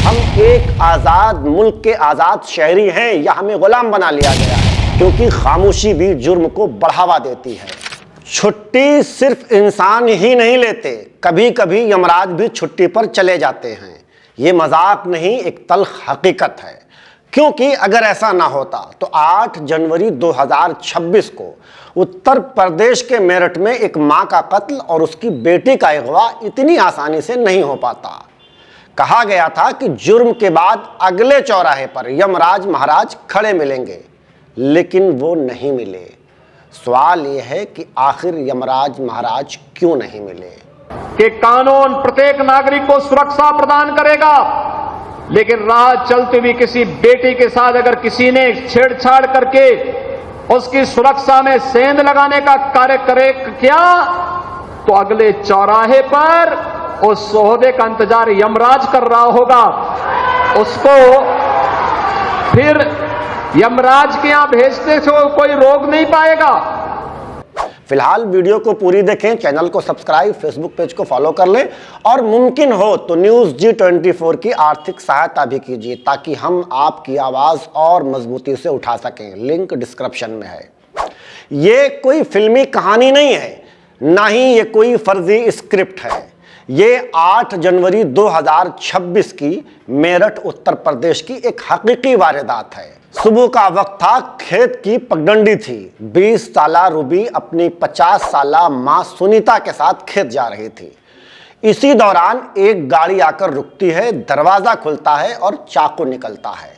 हम एक आज़ाद मुल्क के आज़ाद शहरी हैं या हमें गुलाम बना लिया गया है? क्योंकि खामोशी भी जुर्म को बढ़ावा देती है। छुट्टी सिर्फ इंसान ही नहीं लेते, कभी कभी यमराज भी छुट्टी पर चले जाते हैं। ये मजाक नहीं, एक तल्ख हकीकत है। क्योंकि अगर ऐसा ना होता तो 8 जनवरी 2026 को उत्तर प्रदेश के मेरठ में एक मां का कत्ल और उसकी बेटी का अगवा इतनी आसानी से नहीं हो पाता। कहा गया था कि जुर्म के बाद अगले चौराहे पर यमराज महाराज खड़े मिलेंगे, लेकिन वो नहीं मिले। सवाल यह है कि आखिर यमराज महाराज क्यों नहीं मिले? कि कानून प्रत्येक नागरिक को सुरक्षा प्रदान करेगा, लेकिन राह चलते हुए किसी बेटी के साथ अगर किसी ने छेड़छाड़ करके उसकी सुरक्षा में सेंध लगाने का कार्य करे क्या, तो अगले चौराहे पर उस सोहदे का इंतजार यमराज कर रहा होगा। उसको फिर यमराज के यहां भेजते से कोई रोक नहीं पाएगा। फिलहाल वीडियो को पूरी देखें, चैनल को सब्सक्राइब, फेसबुक पेज को फॉलो कर लें और मुमकिन हो तो न्यूज़ G24 की आर्थिक सहायता भी कीजिए ताकि हम आपकी आवाज़ और मजबूती से उठा सकें। लिंक डिस्क्रिप्शन में है। ये कोई फिल्मी कहानी नहीं है, ना ही ये कोई फर्जी स्क्रिप्ट है। ये 8 जनवरी 2026 की मेरठ उत्तर प्रदेश की एक हकीकी वारदात है। सुबह का वक्त था, खेत की पगडंडी थी। 20 साला रूबी अपनी 50 साला मां सुनीता के साथ खेत जा रही थी। इसी दौरान एक गाड़ी आकर रुकती है, दरवाजा खुलता है और चाकू निकलता है।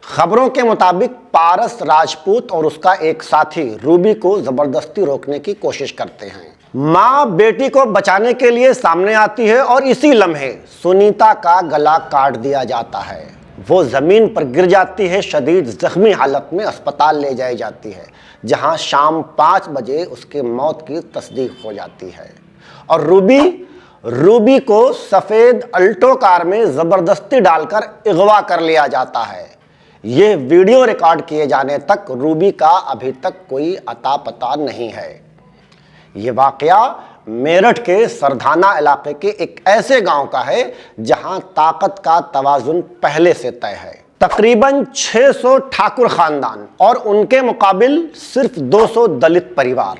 खबरों के मुताबिक पारस राजपूत और उसका एक साथी रूबी को जबरदस्ती रोकने की कोशिश करते हैं। मां बेटी को बचाने के लिए सामने आती है और इसी लम्हे सुनीता का गला काट दिया जाता है। वो जमीन पर गिर जाती है, शदीद जख्मी हालत में अस्पताल ले जाई जाती है, जहां शाम 5 बजे उसके मौत की तस्दीक हो जाती है। और रूबी को सफेद अल्टो कार में जबरदस्ती डालकर अगवा कर लिया जाता है। ये वीडियो रिकॉर्ड किए जाने तक रूबी का अभी तक कोई अता पता नहीं है। ये वाकया मेरठ के सरधाना इलाके के एक ऐसे गांव का है जहां ताकत का तवाजुन पहले से तय है। तकरीबन 600 ठाकुर खानदान और उनके मुकाबिल सिर्फ 200 दलित परिवार।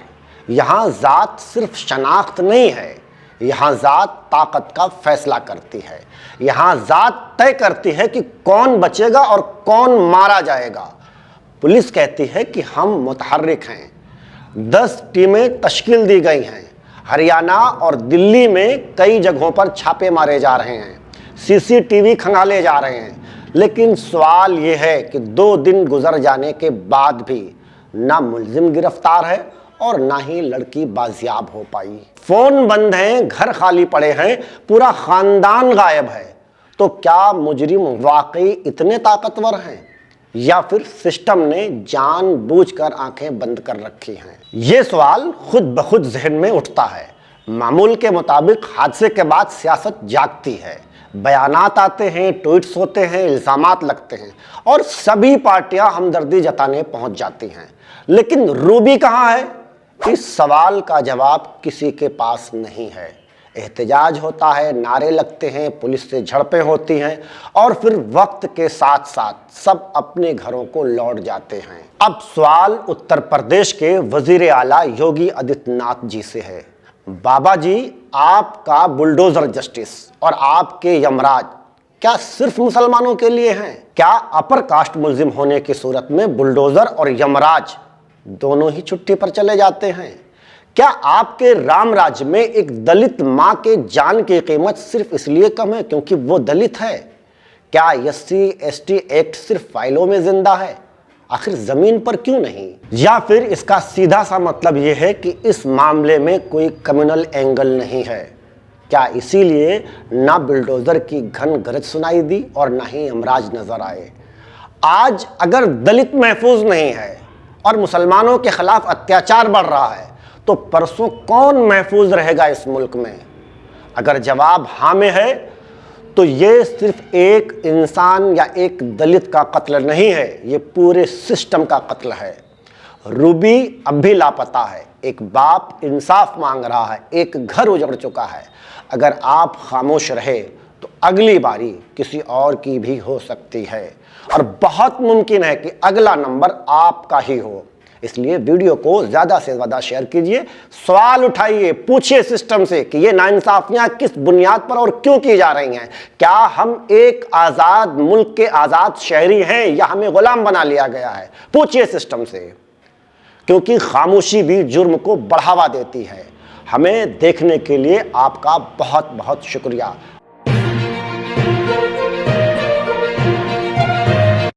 यहां जात सिर्फ शनाख्त नहीं है, यहां जात ताकत का फैसला करती है। यहां जात तय करती है कि कौन बचेगा और कौन मारा जाएगा। पुलिस कहती है कि हम मुतहर्रिक हैं। 10 टीमें तश्कील दी गई हैं। हरियाणा और दिल्ली में कई जगहों पर छापे मारे जा रहे हैं, CCTV खंगाले जा रहे हैं। लेकिन सवाल यह है कि 2 दिन गुजर जाने के बाद भी ना मुलजिम गिरफ्तार है और ना ही लड़की बाजियाब हो पाई। फोन बंद हैं, घर खाली पड़े हैं, पूरा खानदान गायब है। तो क्या मुजरिम वाकई इतने ताकतवर हैं या फिर सिस्टम ने जानबूझकर आंखें बंद कर रखी हैं? ये सवाल खुद ब खुद जहन में उठता है। मामूल के मुताबिक हादसे के बाद सियासत जागती है, बयानात आते हैं, ट्वीट्स होते हैं, इल्जामात लगते हैं और सभी पार्टियां हमदर्दी जताने पहुंच जाती हैं। लेकिन रूबी कहां है? इस सवाल का जवाब किसी के पास नहीं है। एहतजाज होता है, नारे लगते हैं, पुलिस से झड़पें होती हैं और फिर वक्त के साथ साथ सब अपने घरों को लौट जाते हैं। अब सवाल उत्तर प्रदेश के वजीर आला योगी आदित्यनाथ जी से है। बाबा जी, आपका बुलडोजर जस्टिस और आपके यमराज क्या सिर्फ मुसलमानों के लिए हैं? क्या अपर कास्ट मुलजिम होने की सूरत में बुलडोजर और यमराज दोनों ही छुट्टी पर चले जाते हैं? क्या आपके राम राज्य में एक दलित मां के जान की कीमत सिर्फ इसलिए कम है क्योंकि वो दलित है? क्या SC/ST एक्ट सिर्फ फाइलों में जिंदा है? आखिर जमीन पर क्यों नहीं? या फिर इसका सीधा सा मतलब यह है कि इस मामले में कोई कम्युनल एंगल नहीं है? क्या इसीलिए ना बुलडोजर की घन गरज सुनाई दी और ना ही यमराज नजर आए? आज अगर दलित महफूज नहीं है और मुसलमानों के खिलाफ अत्याचार बढ़ रहा है तो परसों कौन महफूज रहेगा इस मुल्क में? अगर जवाब हाँ में है तो ये सिर्फ एक इंसान या एक दलित का कत्ल नहीं है, ये पूरे सिस्टम का कत्ल है। रूबी अब भी लापता है, एक बाप इंसाफ मांग रहा है, एक घर उजड़ चुका है। अगर आप खामोश रहे तो अगली बारी किसी और की भी हो सकती है और बहुत मुमकिन है कि अगला नंबर आपका ही हो। इसलिए वीडियो को ज्यादा से ज्यादा शेयर कीजिए, सवाल उठाइए, पूछिए सिस्टम से कि ये नाइंसाफियां किस बुनियाद पर और क्यों की जा रही हैं। क्या हम एक आजाद मुल्क के आजाद शहरी हैं या हमें गुलाम बना लिया गया है? पूछिए सिस्टम से, क्योंकि खामोशी भी जुर्म को बढ़ावा देती है। हमें देखने के लिए आपका बहुत बहुत शुक्रिया